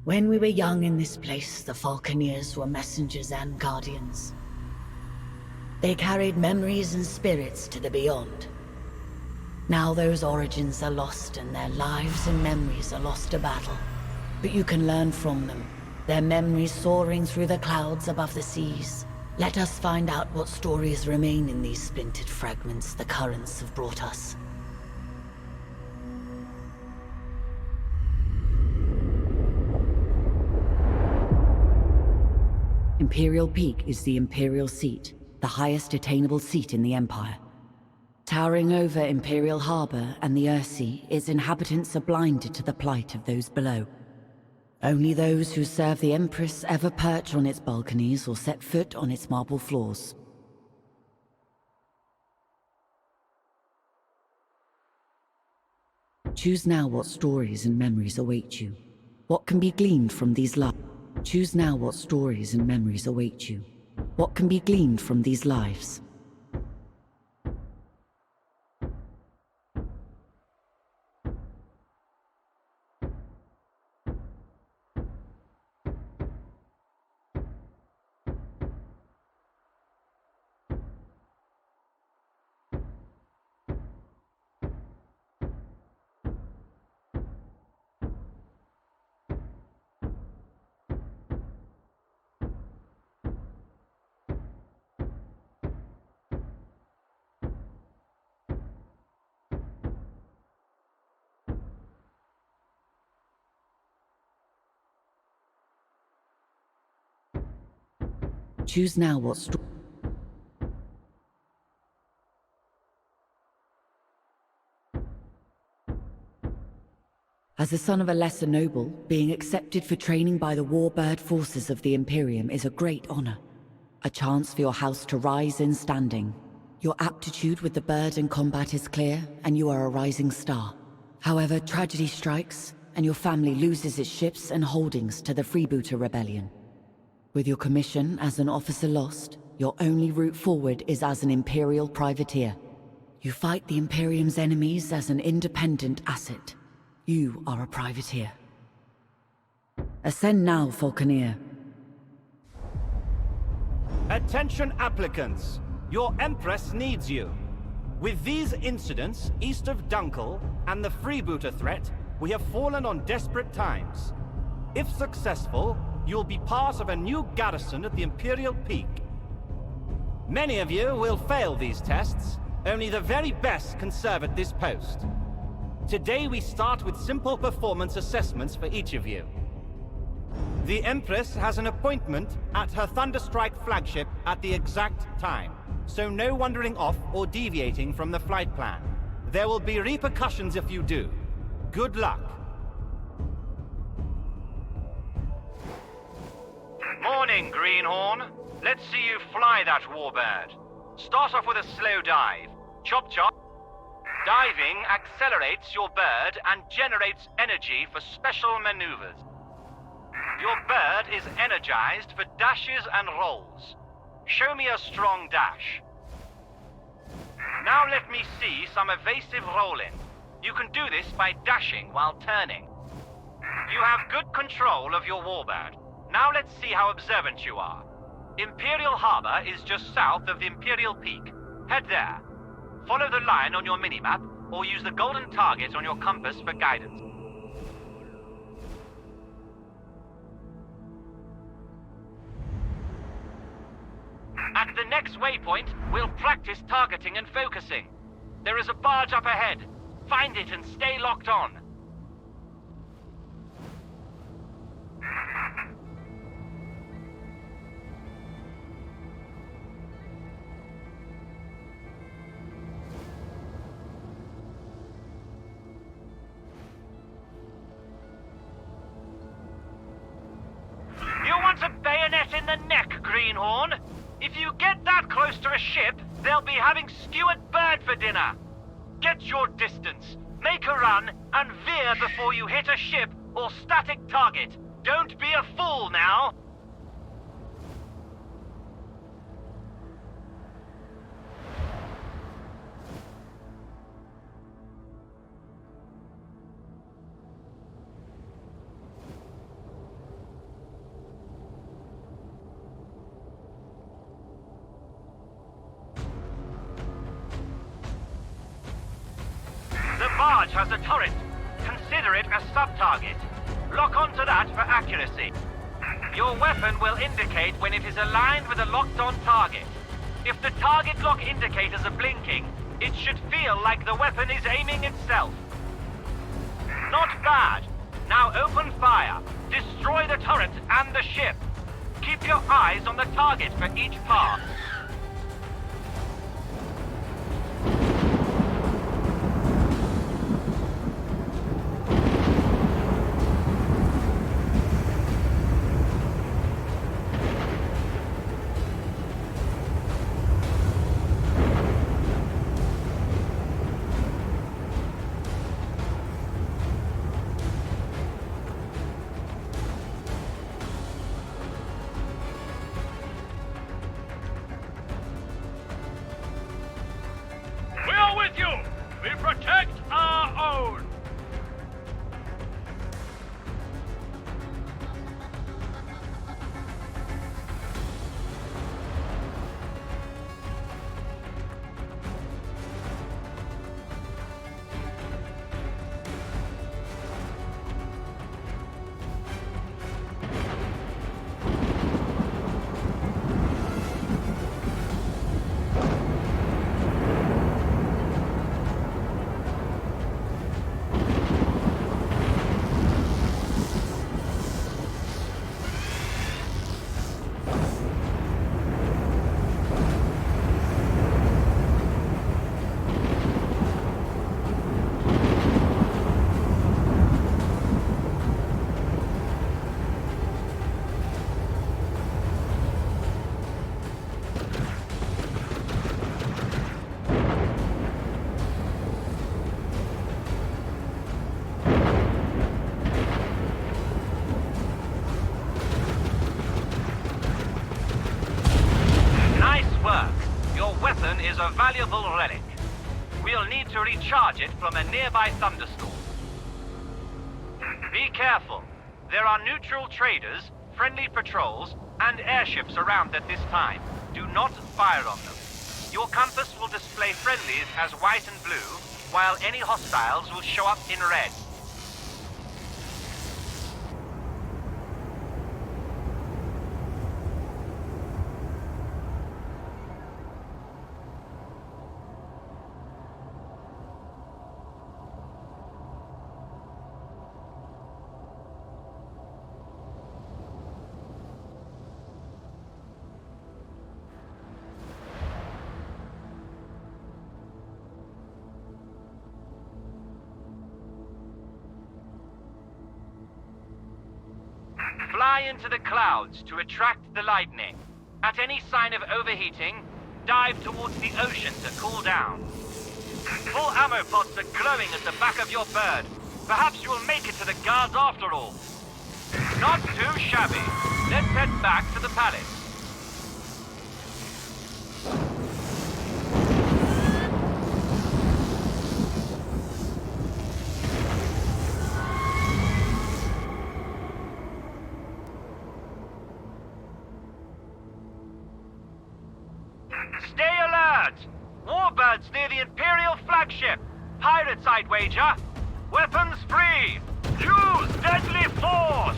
When we were young in this place, the Falconeers were messengers and guardians. They carried memories and spirits to the beyond. Now those origins are lost and their lives and memories are lost to battle. But you can learn from them, their memories soaring through the clouds above the seas. Let us find out what stories remain in these splintered fragments the currents have brought us. Imperial Peak is the Imperial Seat, the highest attainable seat in the Empire. Towering over Imperial Harbor and the Earthsea, its inhabitants are blinded to the plight of those below. Only those who serve the Empress ever perch on its balconies or set foot on its marble floors. Choose now what stories and memories await you. What can be gleaned from these lives? Choose now what stories and memories await you. What can be gleaned from these lives? Choose now what story. As the son of a lesser noble, being accepted for training by the warbird forces of the Imperium is a great honor. A chance for your house to rise in standing. Your aptitude with the bird in combat is clear, and you are a rising star. However, tragedy strikes, and your family loses its ships and holdings to the Freebooter Rebellion. With your commission as an officer lost, your only route forward is as an Imperial privateer. You fight the Imperium's enemies as an independent asset. You are a privateer. Ascend now, Falconeer. Attention applicants! Your Empress needs you. With these incidents east of Dunkel and the freebooter threat, we have fallen on desperate times. If successful, you'll be part of a new garrison at the Imperial Peak. Many of you will fail these tests. Only the very best can serve at this post. Today we start with simple performance assessments for each of you. The Empress has an appointment at her Thunderstrike flagship at the exact time, so no wandering off or deviating from the flight plan. There will be repercussions if you do. Good luck. Morning, Greenhorn. Let's see you fly that warbird. Start off with a slow dive. Chop chop. Diving accelerates your bird and generates energy for special maneuvers. Your bird is energized for dashes and rolls. Show me a strong dash. Now let me see some evasive rolling. You can do this by dashing while turning. You have good control of your warbird. Now let's see how observant you are. Imperial Harbor is just south of the Imperial Peak. Head there. Follow the line on your minimap, or use the golden target on your compass for guidance. At the next waypoint, we'll practice targeting and focusing. There is a barge up ahead. Find it and stay locked on. You want a bayonet in the neck, Greenhorn? If you get that close to a ship, they'll be having skewered bird for dinner. Get your distance, make a run, and veer before you hit a ship or static target. Don't be a fool now! barge has a turret. Consider it a sub-target. Lock onto that for accuracy. Your weapon will indicate when it is aligned with a locked-on target. If the target lock indicators are blinking, it should feel like the weapon is aiming itself. Not bad. Now open fire. Destroy the turret and the ship. Keep your eyes on the target for each pass. Is a valuable relic. We'll need to recharge it from a nearby thunderstorm. Be careful. There are neutral traders, friendly patrols, and airships around at this time. Do not fire on them. Your compass will display friendlies as white and blue, while any hostiles will show up in red. Fly into the clouds to attract the lightning. At any sign of overheating, dive towards the ocean to cool down. Full ammo pods are glowing at the back of your bird. Perhaps you will make it to the guards after all. Not too shabby. Let's head back to the palace. Stay alert! Warbirds near the Imperial flagship! Pirates, I'd wager! Weapons free! Use deadly force!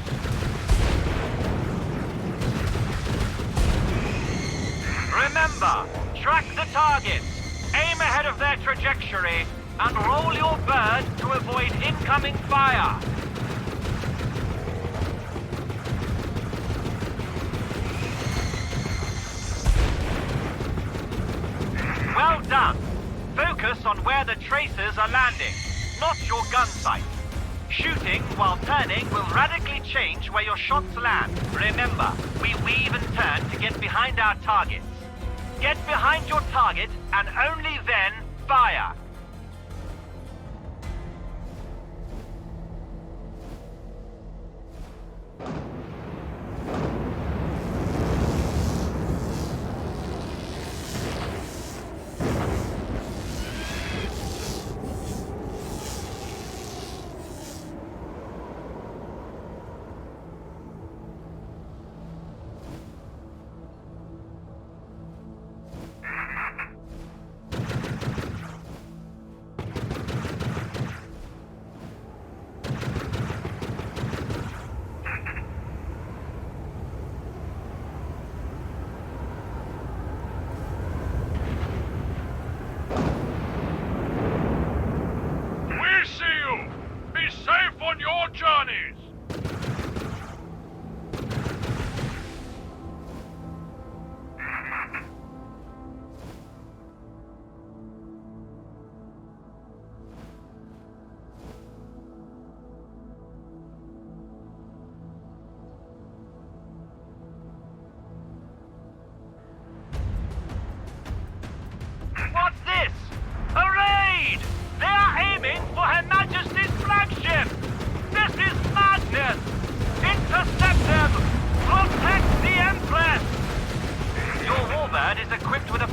Remember, track the targets, aim ahead of their trajectory, and roll your bird to avoid incoming fire! Well done. Focus on where the tracers are landing, not your gun sight. Shooting while turning will radically change where your shots land. Remember, we weave and turn to get behind our targets. Get behind your target and only then fire.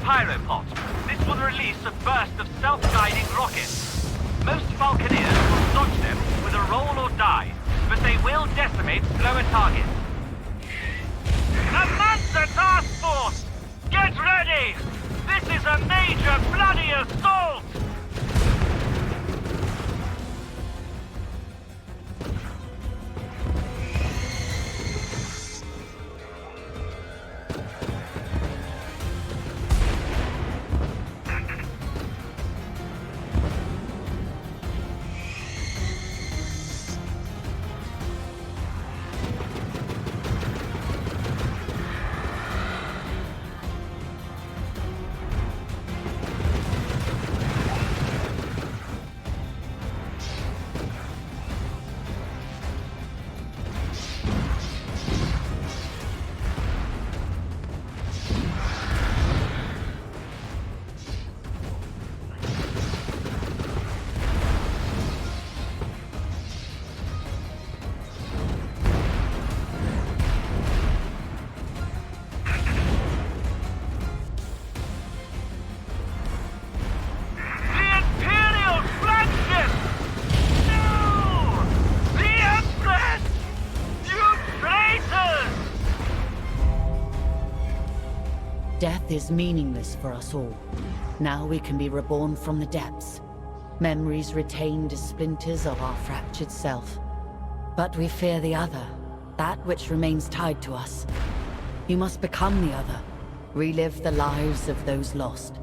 pyropod. This will release a burst of self-guiding rockets. Most Falconeers will dodge them with a roll or dive, but they will decimate slower targets. Commander Task Force! Get ready! This is a major bloody assault! Death is meaningless for us all. Now we can be reborn from the depths. Memories retained as splinters of our fractured self. But we fear the other, that which remains tied to us. You must become the other, relive the lives of those lost.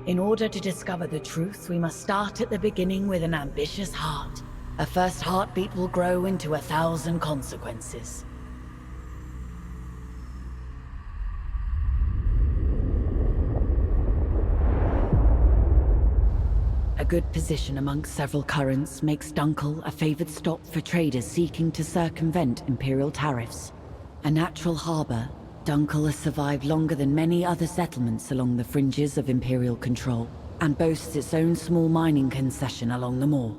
In order to discover the truth, we must start at the beginning with an ambitious heart. A first heartbeat will grow into 1,000 consequences. A good position amongst several currents makes Dunkel a favored stop for traders seeking to circumvent Imperial tariffs. A natural harbor, Dunkel has survived longer than many other settlements along the fringes of Imperial control, and boasts its own small mining concession along the moor.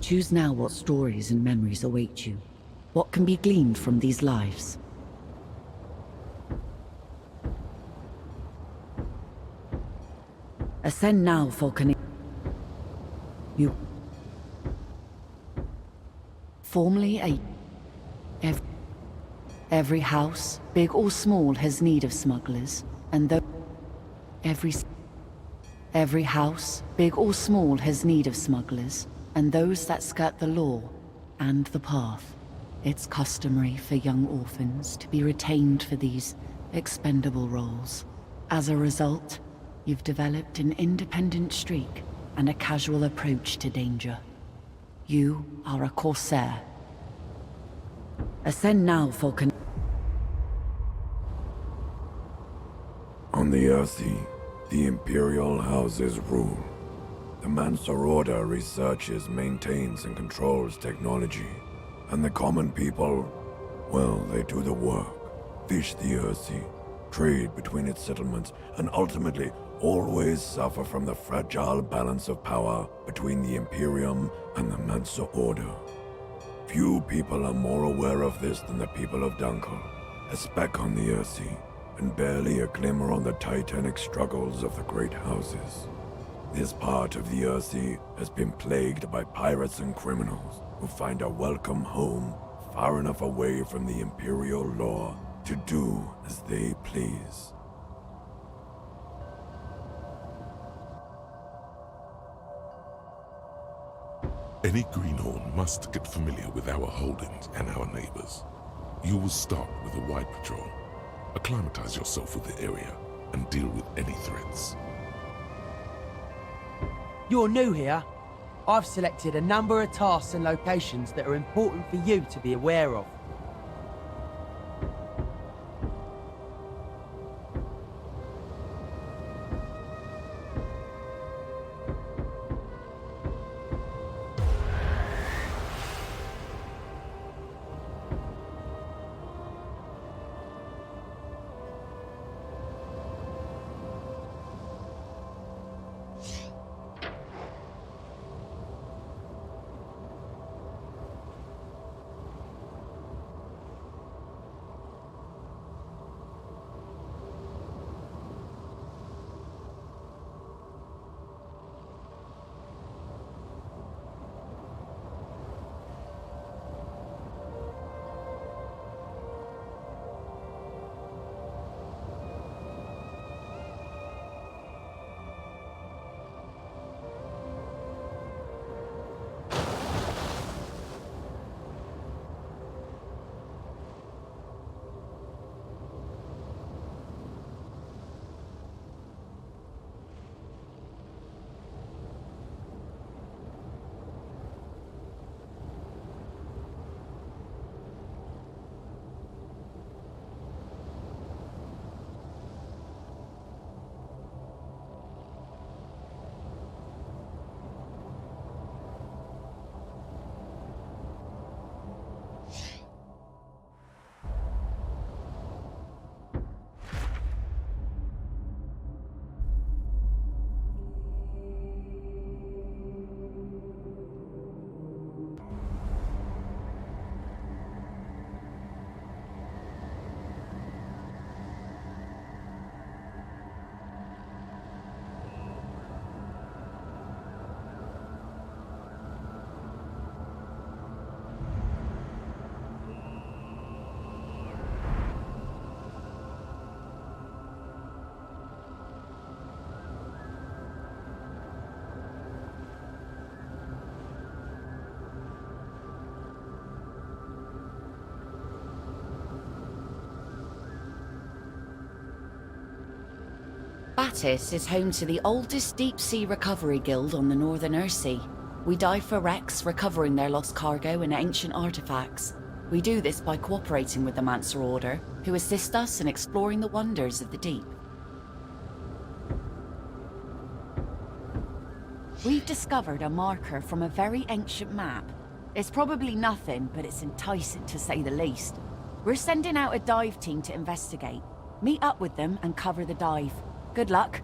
Choose now what stories and memories await you. What can be gleaned from these lives? Ascend now, Falconeer. You... Formerly every house, big or small, has need of smugglers, and though... Every house, big or small, has need of smugglers, and those that skirt the law and the path. It's customary for young orphans to be retained for these expendable roles. As a result, you've developed an independent streak and a casual approach to danger. You are a Corsair. Ascend now, Falcon. On the Earthsea, the Imperial houses rule. The Mansa Order researches, maintains, and controls technology. And the common people, well, they do the work. Fish the Earthsea, trade between its settlements, and ultimately always suffer from the fragile balance of power between the Imperium and the Mansa Order. Few people are more aware of this than the people of Dunkel, a speck on the Earthsea, and barely a glimmer on the titanic struggles of the great houses. This part of the Earthsea has been plagued by pirates and criminals who find a welcome home far enough away from the Imperial law to do as they please. Any greenhorn must get familiar with our holdings and our neighbors. You will start with a wide patrol, acclimatize yourself with the area, and deal with any threats. You're new here. I've selected a number of tasks and locations that are important for you to be aware of. Batis is home to the oldest deep-sea recovery guild on the Northern Earthsea. We dive for wrecks, recovering their lost cargo and ancient artifacts. We do this by cooperating with the Mancer Order, who assist us in exploring the wonders of the deep. We've discovered a marker from a very ancient map. It's probably nothing, but it's enticing to say the least. We're sending out a dive team to investigate. Meet up with them and cover the dive. Good luck.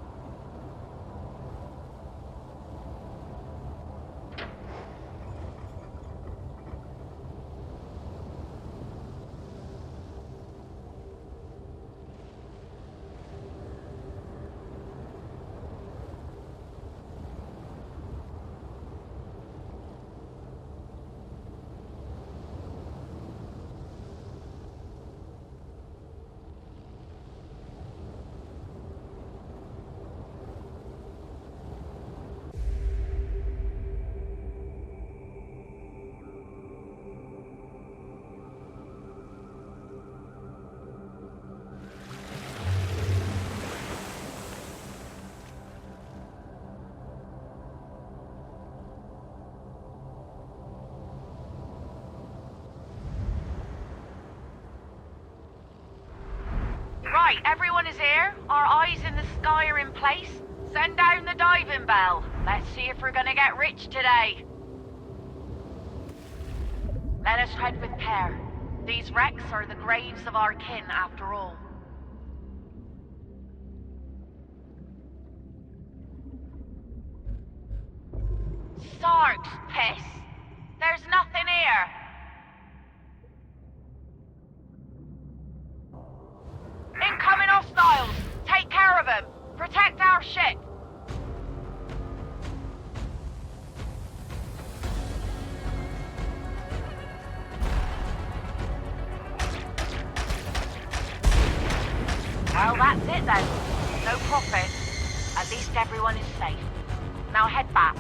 Right, everyone is here. Our eyes in the sky are in place. Send down the diving bell. Let's see if we're gonna get rich today. Let us tread with care. These wrecks are the graves of our kin, after all. Sark's piss. There's nothing here. Incoming hostiles! Take care of them! Protect our ship! Well, that's it then. No profit. At least everyone is safe. Now head back.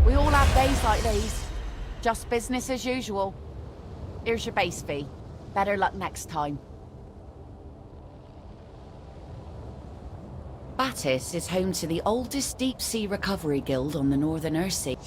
We all have days like these. Just business as usual. Here's your base fee. Better luck next time. Batis is home to the oldest deep-sea recovery guild on the Northern Earthsea.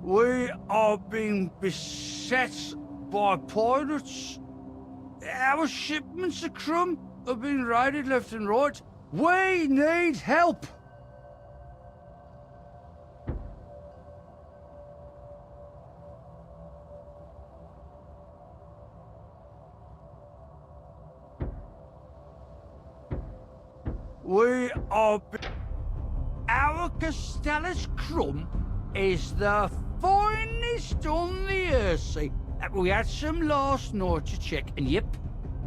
We are being beset by pirates. Our shipments of crumb are being raided left and right. We need help! We are... Our Castellus crumb is the finest on the Earthsea. We had some last night to check, and yep,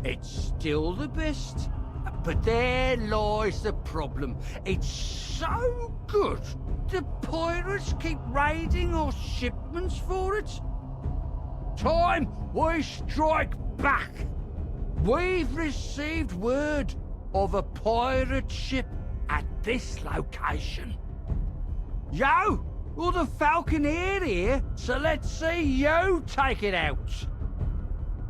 it's still the best. But there lies the problem. It's so good, the pirates keep raiding our shipments for it. Time we strike back. We've received word of a pirate ship at this location. Yo! Well, the Falconeer here, so let's see you take it out.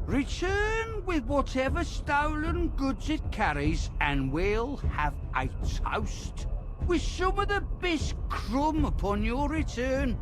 Return with whatever stolen goods it carries, and we'll have a toast with some of the best crumb upon your return.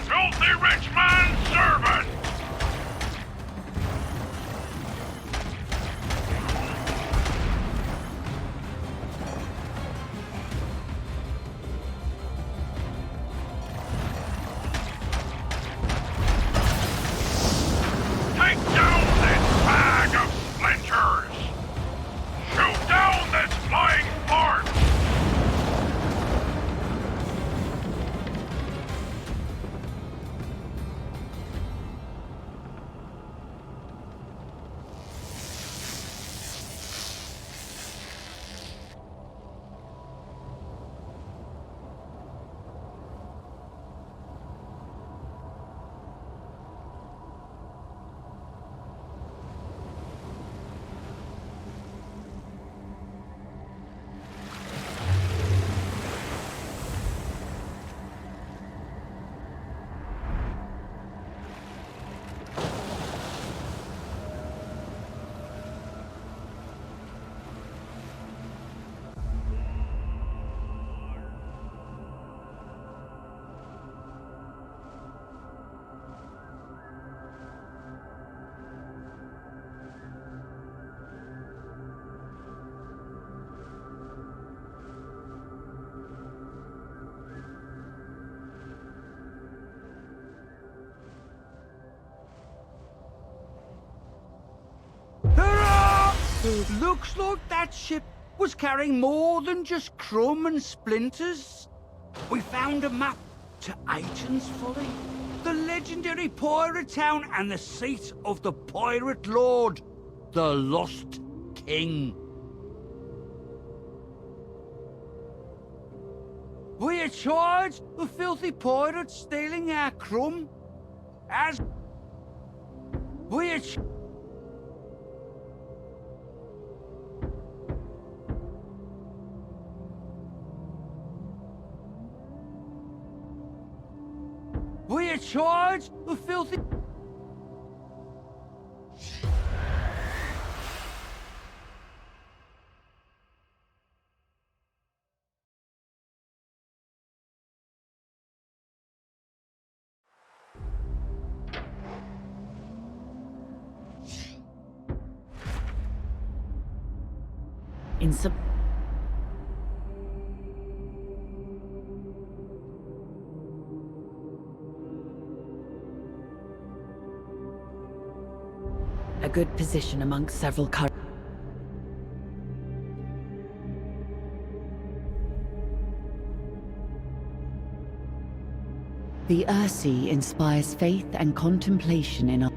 Filthy rich man's servant! Take down this bag of splinters! Shoot down this flying fart! Looks like that ship was carrying more than just crumb and splinters. We found a map to Aiton's Folly, the legendary pirate town and the seat of the pirate lord, the Lost King. We are charged with filthy pirates stealing our crumb. As we are charged with filthy... In some... A good position amongst several current... The Ursi inspires faith and contemplation in our